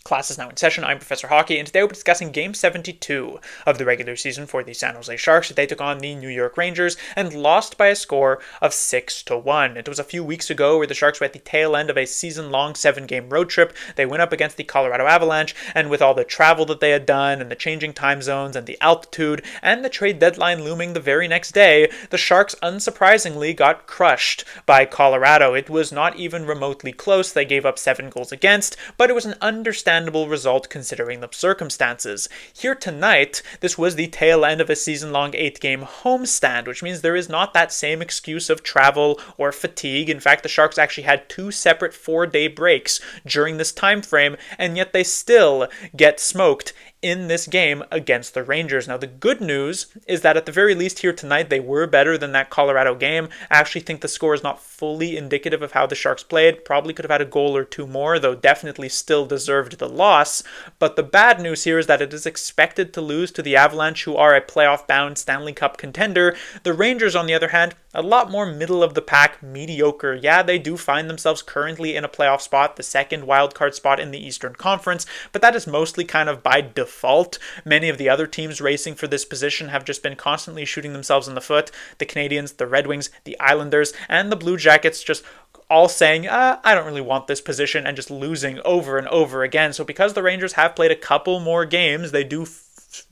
Class is now in session. I'm Professor Hockey, and today we'll be discussing Game 72 of the regular season for the San Jose Sharks. They took on the New York Rangers and lost by a score of 6-1. It was a few weeks ago where the Sharks were at the tail end of a season-long 7-game road trip. They went up against the Colorado Avalanche, and with all the travel that they had done, and the changing time zones, and the altitude, and the trade deadline looming the very next day, the Sharks unsurprisingly got crushed by Colorado. It was not even remotely close. They gave up 7 goals against, but it was an understandable result considering the circumstances. Here tonight, this was the tail end of a season-long 8-game homestand, which means there is not that same excuse of travel or fatigue. In fact, the Sharks actually had 2 separate 4-day breaks during this time frame, and yet they still get smoked in this game against the Rangers. Now, the good news is that at the very least here tonight, they were better than that Colorado game. I actually think the score is not fully indicative of how the Sharks played. Probably could have had a goal or 2 more, though definitely still deserved the loss. But the bad news here is that it is expected to lose to the Avalanche, who are a playoff-bound Stanley Cup contender. The Rangers, on the other hand, a lot more middle-of-the-pack, mediocre. Yeah, they do find themselves currently in a playoff spot, the second wildcard spot in the Eastern Conference, but that is mostly kind of by default. Many of the other teams racing for this position have just been constantly shooting themselves in the foot. The Canadiens, the Red Wings, the Islanders, and the Blue Jackets just all saying, I don't really want this position, and just losing over and over again. So because the Rangers have played a couple more games, they do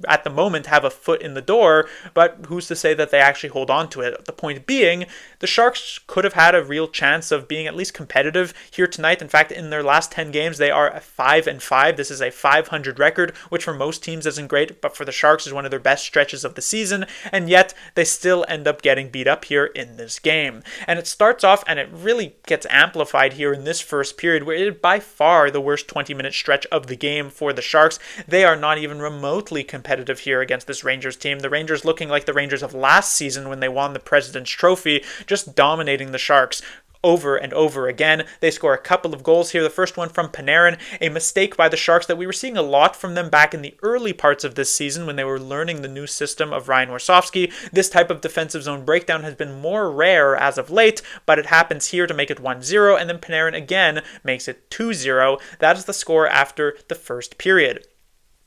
at the moment have a foot in the door, but who's to say that they actually hold on to it? The point being, the Sharks could have had a real chance of being at least competitive here tonight. In fact, in their last 10 games, they are 5-5. This is a 500 record, which for most teams isn't great, but for the Sharks is one of their best stretches of the season, and yet they still end up getting beat up here in this game. And it starts off, and it really gets amplified here in this first period, where it is by far the worst 20-minute stretch of the game for the Sharks. They are not even remotely competitive here against this Rangers team. The Rangers looking like the Rangers of last season when they won the President's Trophy, just dominating the Sharks over and over again. They score a couple of goals here. The first one from Panarin, a mistake by the Sharks that we were seeing a lot from them back in the early parts of this season when they were learning the new system of Ryan Warsofsky. This type of defensive zone breakdown has been more rare as of late, but it happens here to make it 1-0, and then Panarin again makes it 2-0. That is the score after the first period.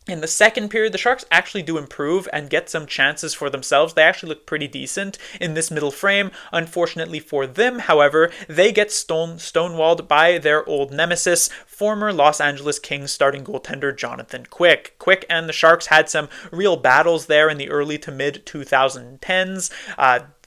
In the second period, the Sharks actually do improve and get some chances for themselves. They actually look pretty decent in this middle frame. Unfortunately for them, however, they get stonewalled by their old nemesis, former Los Angeles Kings starting goaltender Jonathan Quick. Quick and the Sharks had some real battles there in the early to mid 2010s.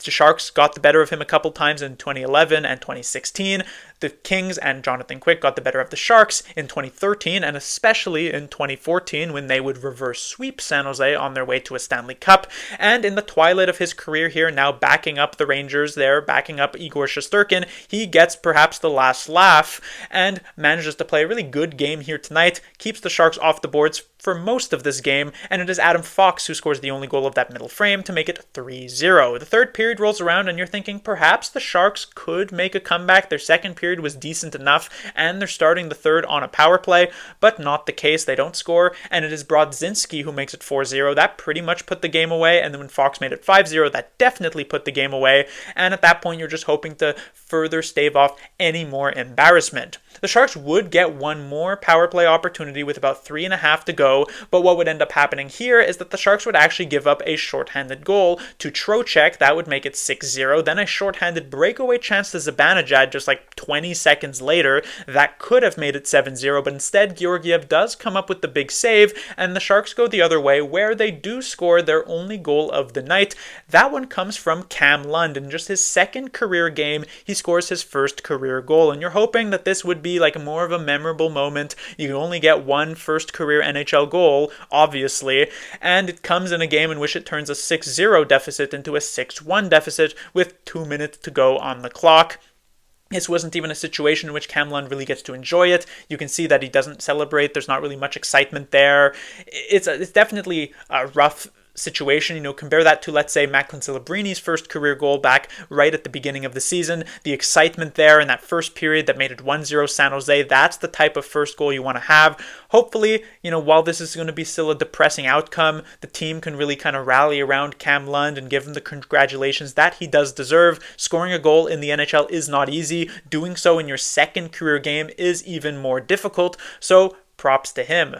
The Sharks got the better of him a couple times in 2011 and 2016. The Kings and Jonathan Quick got the better of the Sharks in 2013 and especially in 2014 when they would reverse sweep San Jose on their way to a Stanley Cup. And in the twilight of his career here, now backing up the Rangers there, backing up Igor Shesterkin, he gets perhaps the last laugh and manages to play a really good game here tonight, keeps the Sharks off the boards for most of this game, and it is Adam Fox who scores the only goal of that middle frame to make it 3-0. The third period rolls around and you're thinking perhaps the Sharks could make a comeback. Their second period was decent enough and they're starting the third on a power play, but not the case. They don't score, and it is Brodzinski who makes it 4-0. That pretty much put the game away, and then when Fox made it 5-0, that definitely put the game away, and at that point you're just hoping to further stave off any more embarrassment. The Sharks would get one more power play opportunity with about 3.5 to go, but what would end up happening here is that the Sharks would actually give up a shorthanded goal to Trocheck. That would make it 6-0. Then a shorthanded breakaway chance to Zibanejad just like 20 seconds later. That could have made it 7-0, but instead Georgiev does come up with the big save, and the Sharks go the other way where they do score their only goal of the night. That one comes from Cam Lund. In just his second career game, he scores his first career goal, and you're hoping that this would be like more of a memorable moment. You can only get one first career NHL goal, obviously, and it comes in a game in which it turns a 6-0 deficit into a 6-1 deficit with 2 minutes to go on the clock. This wasn't even a situation in which Cam Lund really gets to enjoy it. You can see that he doesn't celebrate. There's not really much excitement there. It's definitely a rough situation. Compare that to, let's say, Macklin Celebrini's first career goal back right at the beginning of the season. The excitement there in that first period that made it 1-0 San Jose, that's the type of first goal you want to have. Hopefully, while this is going to be still a depressing outcome, the team can really kind of rally around Cam Lund and give him the congratulations that he does deserve. Scoring a goal in the NHL is not easy. Doing so in your second career game is even more difficult. So props to him.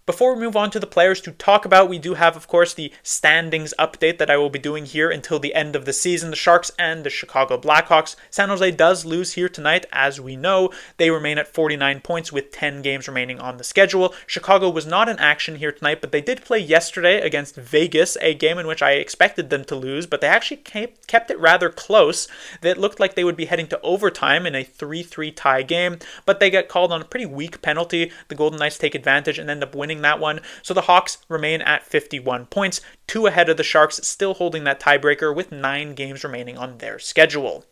Before we move on to the players to talk about, we do have, of course, the standings update that I will be doing here until the end of the season. The Sharks and the Chicago Blackhawks. San Jose does lose here tonight, as we know. They remain at 49 points with 10 games remaining on the schedule. Chicago was not in action here tonight, but they did play yesterday against Vegas, a game in which I expected them to lose, but they actually kept it rather close. It looked like they would be heading to overtime in a 3-3 tie game, but they get called on a pretty weak penalty. The Golden Knights take advantage and end up winning that one. So the Hawks remain at 51 points, 2 ahead of the Sharks, still holding that tiebreaker with 9 games remaining on their schedule.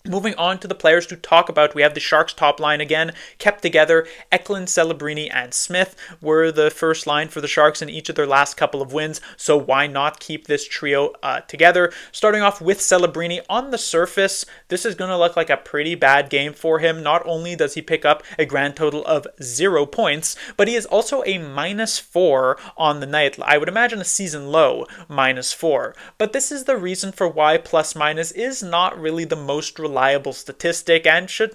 Moving on to the players to talk about, we have the Sharks top line again, kept together. Eklund, Celebrini, and Smith were the first line for the Sharks in each of their last couple of wins, so why not keep this trio together? Starting off with Celebrini, on the surface, this is going to look like a pretty bad game for him. Not only does he pick up a grand total of 0 points, but he is also a -4 on the night. I would imagine a season low -4. But this is the reason for why plus-minus is not really the most reliable statistic and should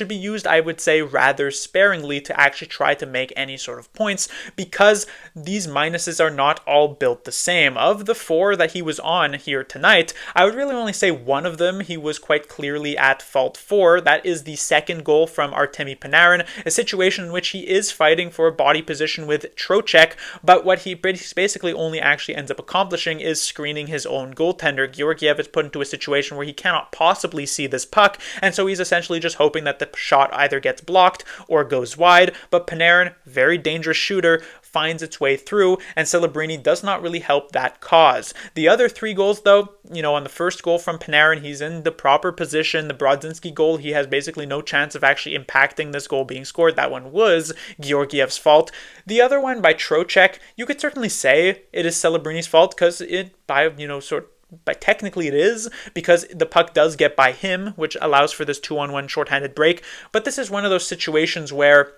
be used, I would say, rather sparingly to actually try to make any sort of points, because these minuses are not all built the same. Of the 4 that he was on here tonight, I would really only say one of them he was quite clearly at fault for. That is the second goal from Artemi Panarin, a situation in which he is fighting for a body position with Trocheck, but what he basically only actually ends up accomplishing is screening his own goaltender. Georgiev is put into a situation where he cannot possibly see this puck, and so he's essentially just hoping that the shot either gets blocked or goes wide, but Panarin, very dangerous shooter, finds its way through, and Celebrini does not really help that cause. The other 3 goals, though, on the first goal from Panarin, he's in the proper position. The Brodzinski goal, he has basically no chance of actually impacting this goal being scored. That one was Georgiev's fault. The other one by Trocheck, you could certainly say it is Celebrini's fault, because but technically it is, because the puck does get by him, which allows for this 2-on-1 shorthanded break. But this is one of those situations where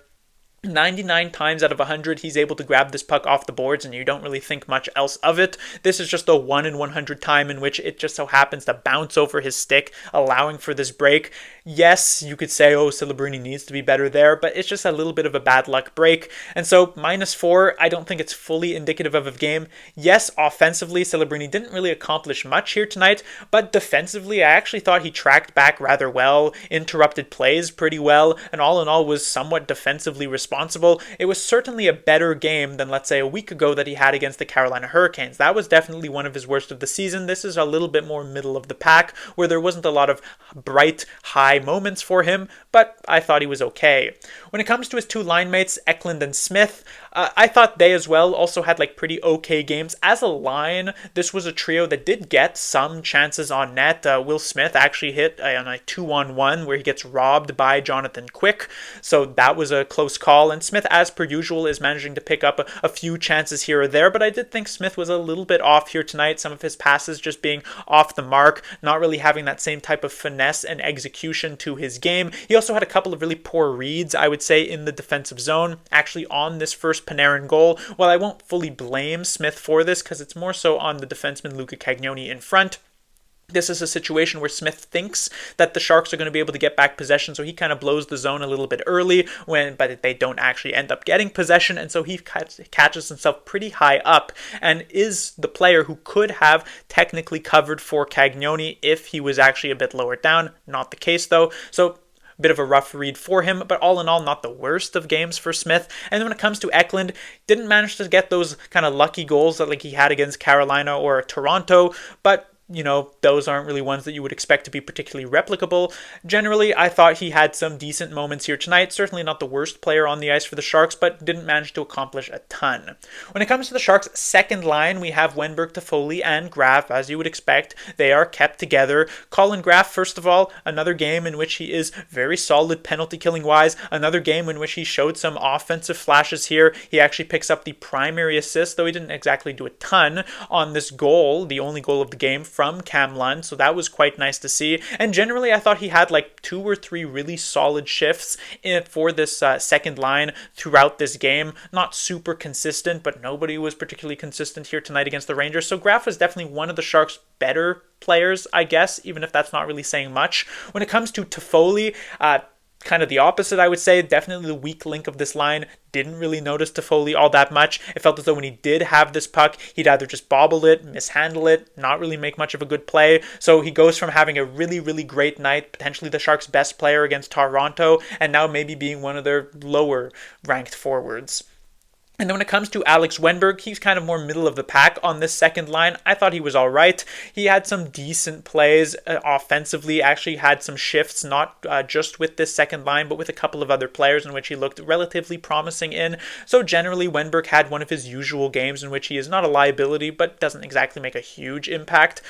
99 times out of 100, he's able to grab this puck off the boards and you don't really think much else of it. This is just a 1 in 100 time in which it just so happens to bounce over his stick, allowing for this break. Yes, you could say, oh, Celebrini needs to be better there, but it's just a little bit of a bad luck break. And so -4, I don't think it's fully indicative of a game. Yes, offensively, Celebrini didn't really accomplish much here tonight, but defensively, I actually thought he tracked back rather well, interrupted plays pretty well, and all in all was somewhat defensively responsible. It was certainly a better game than, let's say, a week ago that he had against the Carolina Hurricanes. That was definitely one of his worst of the season. This is a little bit more middle of the pack, where there wasn't a lot of bright, high moments for him, but I thought he was okay. When it comes to his 2 line mates, Eklund and Smith, I thought they as well also had pretty okay games. As a line, this was a trio that did get some chances on net. Will Smith actually hit on a 2-on-1 where he gets robbed by Jonathan Quick, so that was a close call. And Smith, as per usual, is managing to pick up a few chances here or there, but I did think Smith was a little bit off here tonight. Some of his passes just being off the mark, not really having that same type of finesse and execution to his game. He also had a couple of really poor reads, I would say, in the defensive zone. Actually, on this first Panarin goal, while I won't fully blame Smith for this, because it's more so on the defenseman Luca Cagnoni in front, this is a situation where Smith thinks that the Sharks are going to be able to get back possession, so he kind of blows the zone a little bit early, but they don't actually end up getting possession, and so he catches himself pretty high up and is the player who could have technically covered for Cagnoni if he was actually a bit lower down. Not the case, though, so bit of a rough read for him, but all in all, not the worst of games for Smith. And then when it comes to Eklund, didn't manage to get those kind of lucky goals that he had against Carolina or Toronto, but those aren't really ones that you would expect to be particularly replicable. Generally, I thought he had some decent moments here tonight. Certainly not the worst player on the ice for the Sharks, but didn't manage to accomplish a ton. When it comes to the Sharks' second line, we have Wenberg, Toffoli, and Graf. As you would expect, they are kept together. Colin Graf, first of all, another game in which he is very solid penalty-killing-wise. Another game in which he showed some offensive flashes here. He actually picks up the primary assist, though he didn't exactly do a ton on this goal, the only goal of the game, from Cam Lund, so that was quite nice to see. And generally, I thought he had 2 or 3 really solid shifts for this second line throughout this game. Not super consistent, but nobody was particularly consistent here tonight against the Rangers. So Graf was definitely one of the Sharks' better players, I guess, even if that's not really saying much. When it comes to Toffoli, kind of the opposite, I would say. Definitely the weak link of this line. Didn't really notice Toffoli all that much. It felt as though when he did have this puck, he'd either just bobble it, mishandle it, not really make much of a good play. So he goes from having a really, really great night, potentially the Sharks' best player against Toronto, and now maybe being one of their lower ranked forwards. And then when it comes to Alex Wennberg, he's kind of more middle of the pack on this second line. I thought he was all right. He had some decent plays offensively, actually had some shifts, not just with this second line, but with a couple of other players in which he looked relatively promising in. So generally, Wennberg had one of his usual games in which he is not a liability, but doesn't exactly make a huge impact.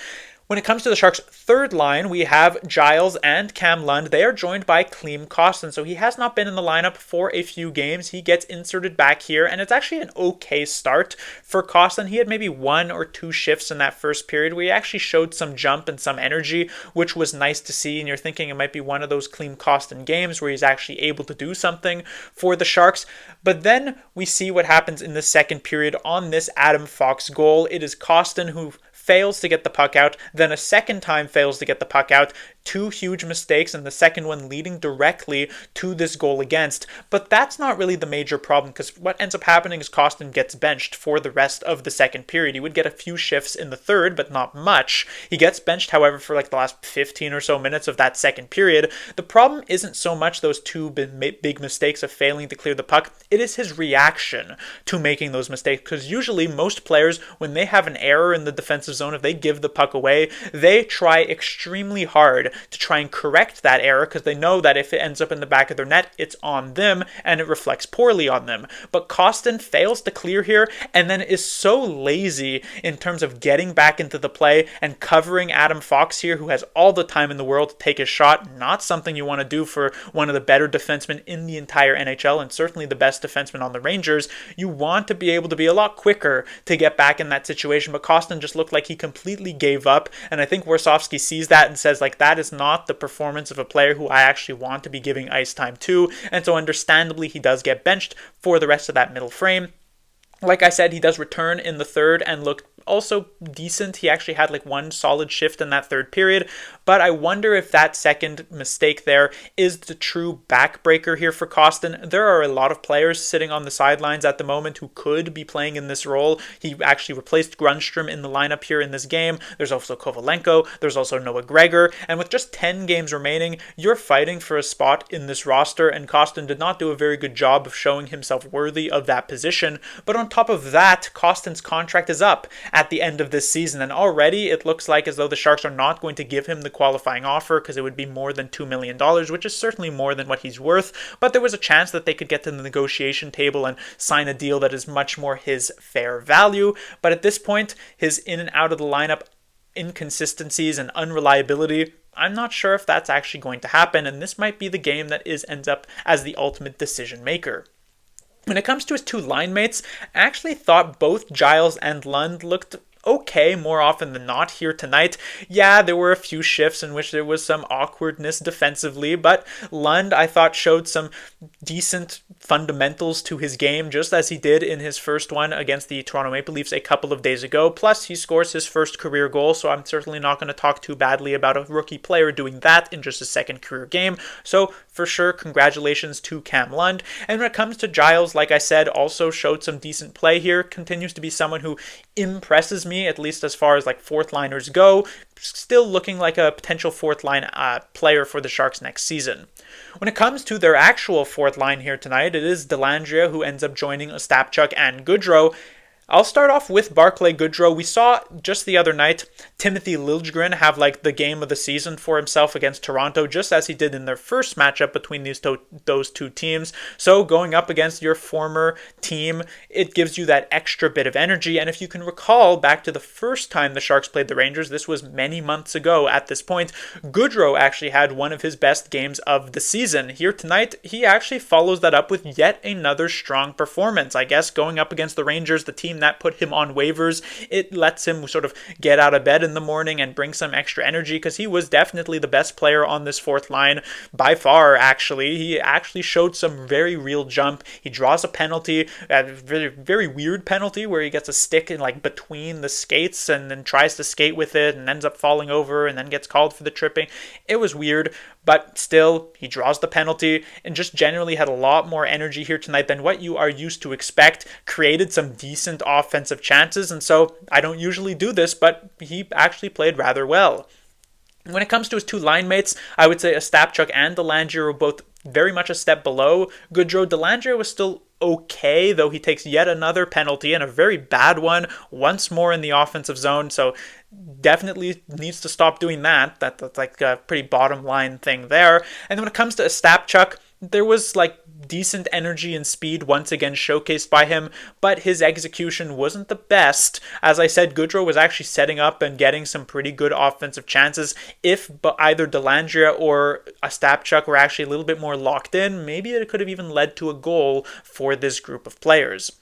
When it comes to the Sharks' third line, we have Giles and Cam Lund. They are joined by Klim Kostin, so he has not been in the lineup for a few games. He gets inserted back here, and it's actually an okay start for Kostin. He had maybe 1 or 2 shifts in that first period where he actually showed some jump and some energy, which was nice to see, and you're thinking it might be one of those Klim Kostin games where he's actually able to do something for the Sharks. But then we see what happens in the second period on this Adam Fox goal. It is Kostin who fails to get the puck out, then a second time fails to get the puck out. 2 huge mistakes, and the second one leading directly to this goal against. But that's not really the major problem, because what ends up happening is Kostin gets benched for the rest of the second period. He would get a few shifts in the third, but not much. He gets benched, however, for like the last 15 or so minutes of that second period. The problem isn't so much those 2 big mistakes of failing to clear the puck. It is his reaction to making those mistakes, because usually most players, when they have an error in the defensive zone, if they give the puck away, they try extremely hard to try and correct that error, because they know that if it ends up in the back of their net, it's on them and it reflects poorly on them. But Kostin fails to clear here and then is so lazy in terms of getting back into the play and covering Adam Fox here, who has all the time in the world to take his shot. Not something you want to do for one of the better defensemen in the entire NHL, and certainly the best defenseman on the Rangers. You want to be able to be a lot quicker to get back in that situation, but Kostin just looked like he completely gave up, and I think Warsofsky sees that and says, like, that is not the performance of a player who I actually want to be giving ice time to, and so understandably he does get benched for the rest of that middle frame. Like I said, he does return in the third and looked also decent. He actually had like 1 solid shift in that third period, but I wonder if that second mistake there is the true backbreaker here for Kostin. There are a lot of players sitting on the sidelines at the moment who could be playing in this role. He actually replaced Grundstrom in the lineup here in this game. There's also Kovalenko, there's also Noah Gregor, and with just 10 games remaining, you're fighting for a spot in this roster, and Kostin did not do a very good job of showing himself worthy of that position. But on top of that, Kostin's contract is up at the end of this season, and already it looks like as though the Sharks are not going to give him the qualifying offer, because it would be more than $2 million, which is certainly more than what he's worth, but there was a chance that they could get to the negotiation table and sign a deal that is much more his fair value. But at this point, his in and out of the lineup inconsistencies and unreliability, I'm not sure if that's actually going to happen, and this might be the game that ends up as the ultimate decision maker. When it comes to his 2 line mates, I actually thought both Giles and Lund looked okay more often than not here tonight. Yeah, there were a few shifts in which there was some awkwardness defensively, but Lund, I thought, showed some decent fundamentals to his game, just as he did in his first one against the Toronto Maple Leafs a couple of days ago. Plus, he scores his first career goal, so I'm certainly not going to talk too badly about a rookie player doing that in just his second career game. So, for sure, congratulations to Cam Lund. And when it comes to Giles, like I said, also showed some decent play here, continues to be someone who impresses me, at least as far as like fourth liners go, still looking like a potential fourth line player for the Sharks next season. When it comes to their actual fourth line here tonight, it is Dellandrea who ends up joining Ostapchuk and Goodrow. I'll start off with Barclay Goodrow. We saw just the other night Timothy Liljegren have like the game of the season for himself against Toronto, just as he did in their first matchup between those 2 teams. So going up against your former team, it gives you that extra bit of energy. And if you can recall back to the first time the Sharks played the Rangers, this was many months ago at this point, Goodrow actually had one of his best games of the season. Here tonight, he actually follows that up with yet another strong performance. I guess going up against the Rangers, the team that put him on waivers, it lets him sort of get out of bed in the morning and bring some extra energy, because he was definitely the best player on this fourth line by far. Actually, he actually showed some very real jump. He draws a penalty, a very, very weird penalty where he gets a stick in like between the skates and then tries to skate with it and ends up falling over and then gets called for the tripping. It was weird, but still, he draws the penalty and just generally had a lot more energy here tonight than what you are used to expect, created some decent offensive chances, and so I don't usually do this, but he actually played rather well. When it comes to his two line mates, I would say Ostapchuk and Delangelo were both very much a step below Goodrow. Delangelo was still okay, though he takes yet another penalty, and a very bad one, once more in the offensive zone, so definitely needs to stop doing that. That's like a pretty bottom line thing there. And then when it comes to Ostapchuk, there was like decent energy and speed once again showcased by him, but his execution wasn't the best. As I said, Goodrow was actually setting up and getting some pretty good offensive chances. If either Delangelo or Ostapchuk were actually a little bit more locked in, maybe it could have even led to a goal for this group of players.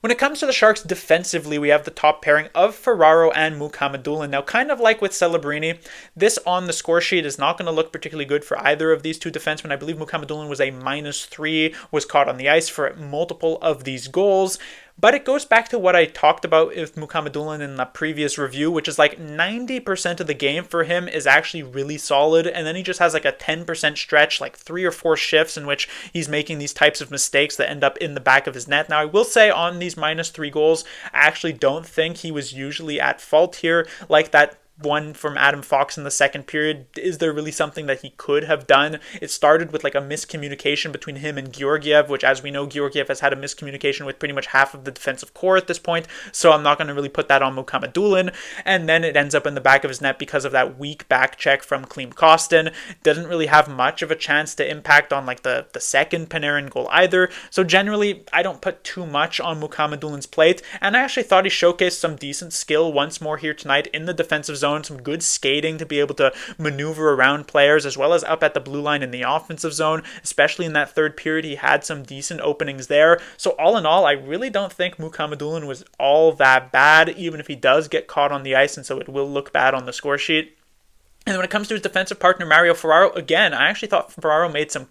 When it comes to the Sharks defensively, we have the top pairing of Ferraro and Mukhamadullin. Now, kind of like with Celebrini, this on the score sheet is not going to look particularly good for either of these two defensemen. I believe Mukhamadullin was a -3, was caught on the ice for multiple of these goals. But it goes back to what I talked about with Mukhamadullin in the previous review, which is like 90% of the game for him is actually really solid, and then he just has like a 10% stretch, like 3 or 4 shifts in which he's making these types of mistakes that end up in the back of his net. Now, I will say on these -3 goals, I actually don't think he was usually at fault here, like that one from Adam Fox in the second period. Is there really something that he could have done? It started with like a miscommunication between him and Georgiev, which, as we know, Georgiev has had a miscommunication with pretty much half of the defensive core at this point, so I'm not going to really put that on Mukhamadullin. And then it ends up in the back of his net because of that weak back check from Klim Kostin. Doesn't really have much of a chance to impact on like the second Panarin goal either. So generally, I don't put too much on Mukhamadullin's plate, and I actually thought he showcased some decent skill once more here tonight in the defensive zone. Some good skating to be able to maneuver around players, as well as up at the blue line in the offensive zone, especially in that third period. He had some decent openings there. So all in all, I really don't think Mukhamadullin was all that bad, even if he does get caught on the ice, and so it will look bad on the score sheet. And when it comes to his defensive partner, Mario Ferraro, again, I actually thought Ferraro made some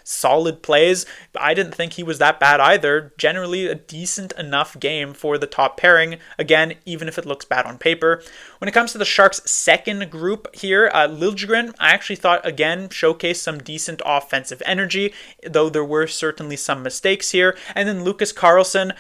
solid plays. I didn't think he was that bad either. Generally, a decent enough game for the top pairing. Again, even if it looks bad on paper. When it comes to the Sharks' second group here, Liljegren, I actually thought, again, showcased some decent offensive energy, though there were certainly some mistakes here. And then Lucas Carlsson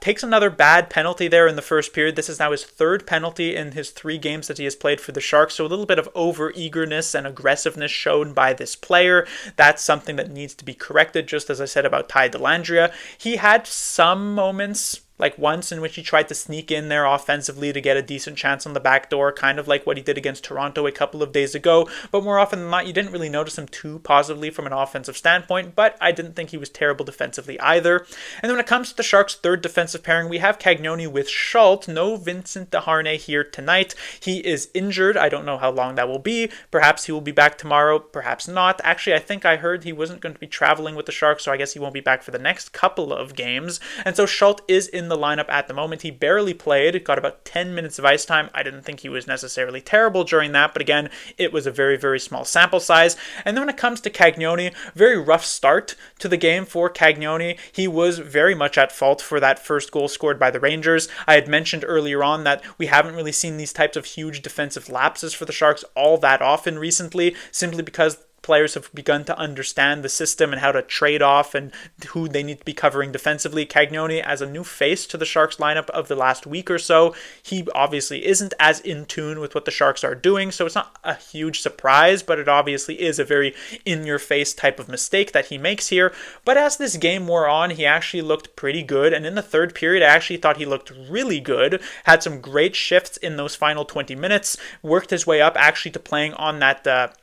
takes another bad penalty there in the first period. This is now his third penalty in his 3 games that he has played for the Sharks, so a little bit of over-eagerness and aggressiveness shown by this player. That's something that needs to be corrected, just as I said about Ty Dellandrea. He had some moments, like once in which he tried to sneak in there offensively to get a decent chance on the back door, kind of like what he did against Toronto a couple of days ago, but more often than not, you didn't really notice him too positively from an offensive standpoint, but I didn't think he was terrible defensively either. And then when it comes to the Sharks' third defensive pairing, we have Cagnoni with Schultz. No Vincent Desharnais here tonight. He is injured. I don't know how long that will be. Perhaps he will be back tomorrow, perhaps not. Actually, I think I heard he wasn't going to be traveling with the Sharks, so I guess he won't be back for the next couple of games. And so Schultz is in the lineup at the moment. He barely played, got about 10 minutes of ice time. I didn't think he was necessarily terrible during that, but again, it was a very, very small sample size. And then when it comes to Cagnoni, very rough start to the game for Cagnoni. He was very much at fault for that first goal scored by the Rangers. I had mentioned earlier on that we haven't really seen these types of huge defensive lapses for the Sharks all that often recently, simply because players have begun to understand the system and how to trade off and who they need to be covering defensively. Cagnoni, as a new face to the Sharks lineup of the last week or so, he obviously isn't as in tune with what the Sharks are doing, so it's not a huge surprise, but it obviously is a very in-your-face type of mistake that he makes here. But as this game wore on, he actually looked pretty good, and in the third period, I actually thought he looked really good, had some great shifts in those final 20 minutes, worked his way up actually to playing on that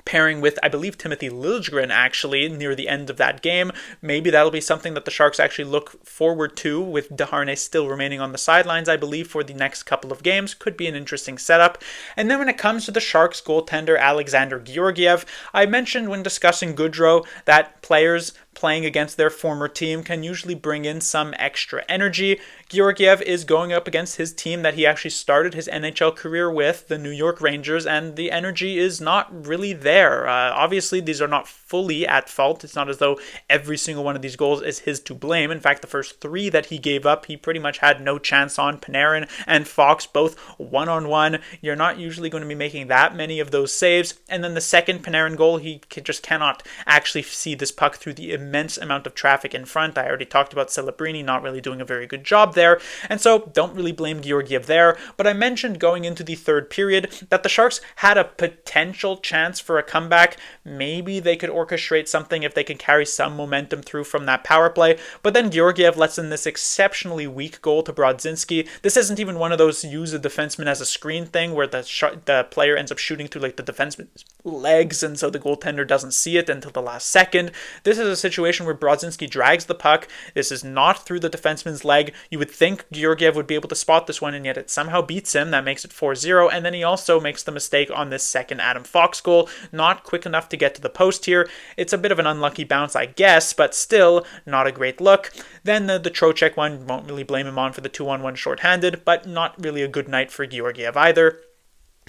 pairing with, I believe, Timothy Liljegren actually near the end of that game. Maybe that'll be something that the Sharks actually look forward to, with Desharnais still remaining on the sidelines, I believe, for the next couple of games. Could be an interesting setup. And then when it comes to the Sharks goaltender Alexander Georgiev, I mentioned when discussing Goodrow that players playing against their former team can usually bring in some extra energy. Georgiev is going up against his team that he actually started his NHL career with, the New York Rangers, and the energy is not really there. Obviously, these are not fully at fault. It's not as though every single one of these goals is his to blame. In fact, the first three that he gave up, he pretty much had no chance on. Panarin and Fox both one-on-one. You're not usually going to be making that many of those saves. And then the second Panarin goal, he just cannot actually see this puck through the immense amount of traffic in front. I already talked about Celebrini not really doing a very good job there, and so don't really blame Georgiev there. But I mentioned going into the third period that the Sharks had a potential chance for a comeback. Maybe they could orchestrate something if they could carry some momentum through from that power play, but then Georgiev lets in this exceptionally weak goal to Brodzinski. This isn't even one of those use a defenseman as a screen thing where the player ends up shooting through like the defenseman's legs, and so the goaltender doesn't see it until the last second. This is a situation where Brodzinski drags the puck. This is not through the defenseman's leg. You would think Georgiev would be able to spot this one, and yet it somehow beats him. That makes it 4-0, and then he also makes the mistake on this second Adam Fox goal. Not quick enough to get to the post here. It's a bit of an unlucky bounce, I guess, but still not a great look. Then the Trocheck one, won't really blame him on for the 2-on-1 shorthanded, but not really a good night for Georgiev either.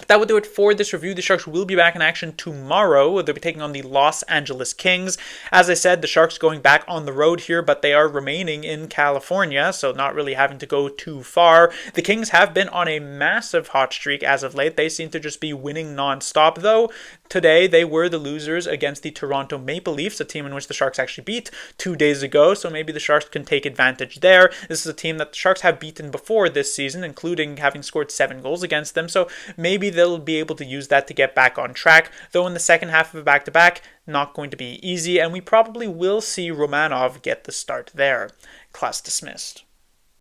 That will do it for this review. The Sharks will be back in action tomorrow. They'll be taking on the Los Angeles Kings. As I said, the Sharks going back on the road here, but they are remaining in California, so not really having to go too far. The Kings have been on a massive hot streak as of late. They seem to just be winning non-stop, though. Today, they were the losers against the Toronto Maple Leafs, a team in which the Sharks actually beat 2 days ago, so maybe the Sharks can take advantage there. This is a team that the Sharks have beaten before this season, including having scored 7 goals against them, so maybe they'll be able to use that to get back on track, though in the second half of a back-to-back, not going to be easy, and we probably will see Romanov get the start there. Class dismissed.